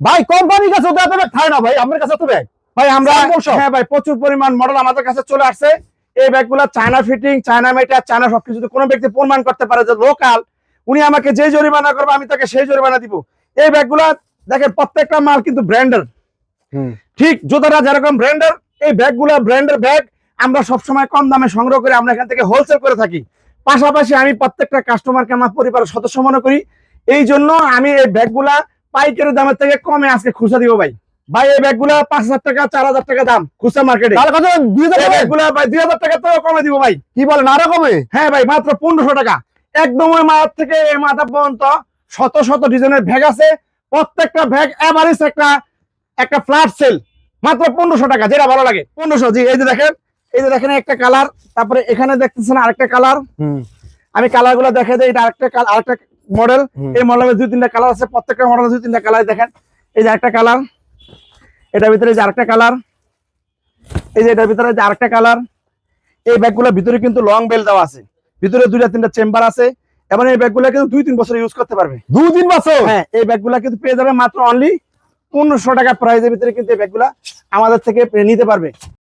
ভাই কোম্পানির কাছে তো এত ব্যাগ থাকে না ভাই, আমার কাছে তো ব্যাগ ভাই আমরা Samsung। হ্যাঁ ভাই প্রচুর পরিমাণ মডেল আমাদের কাছে চলে আসছে। এই ব্যাগগুলো চায়না ফিটিং, চায়না মেটার, চায়না সবকিছু। যদি কোনো ব্যক্তি প্রমাণ করতে পারে যে লোকাল, উনি আমাকে যে জরিমানা করবে আমি তাকে সেই জরিমানা দিব। এই ব্যাগগুলো দেখেন প্রত্যেকটা মাল কিন্তু ব্র্যান্ডের, ঠিক জুতাটা যেরকম ব্র্যান্ডের, এই ব্যাগগুলো ব্র্যান্ডের ব্যাগ। আমরা সবসময় কম দামে সংগ্রহ করে আমরা এখান থেকে হোলসেল করে থাকি। পাশাপাশি আমি প্রত্যেকটা কাস্টমারকে আমার পরিবারের সদস্য মনে করি, এই জন্য আমি এই ব্যাগগুলা পাইকারি দামের থেকে কমে আজকে খুচরা দিব ভাই। ভাই এই ব্যাগগুলা 5,000 টাকা 4,000 টাকা দাম খুচরা মার্কেটে। তাহলে কত 2000 এই টাকা? ব্যাগগুলা ভাই 2,000 টাকা তো কমে দিব ভাই। কি বলেন আরো কমে? হ্যাঁ ভাই মাত্র 1500 টাকা। একদম ওই মাথা থেকে এই মাথা পর্যন্ত শত শত ডিজাইনের ব্যাগ আছে। প্রত্যেকটা ব্যাগ এভারেজ একটা ফ্ল্যাট সেল মাত্র 1500 টাকা, যেটা ভালো লাগে 1500। জি এই যে দেখেন, এই যে দেখেন একটা কালার, তারপরে এখানে দেখতেছেন আরেকটা কালার। আমি কালার গুলো দেখে দিই। এটা আরেকটা মডেল। এই মডেলের 2-3টা কালার আছে, প্রত্যেকটা মডেলের 2-3টা কালার দেখেন। এই যে একটা কালার, এটার ভিতরে যে আরেকটা কালার, এই যে এটার ভিতরে যে আরেকটা কালার। এই ব্যাগগুলোর ভিতরে কিন্তু লং বেল দেওয়া আছে, ভিতরে 2-3টা চেম্বার আছে, এবং এই ব্যাগগুলো কিন্তু 2-3 বছর ইউজ করতে পারবে। 2-3 বছর? হ্যাঁ, এই ব্যাগগুলো কিন্তু পেয়ে যাবে মাত্র অনলি 1500 টাকা প্রাইসের ভিতরে। কিন্তু এই ব্যাগগুলা আমাদের থেকে নিতে পারবে।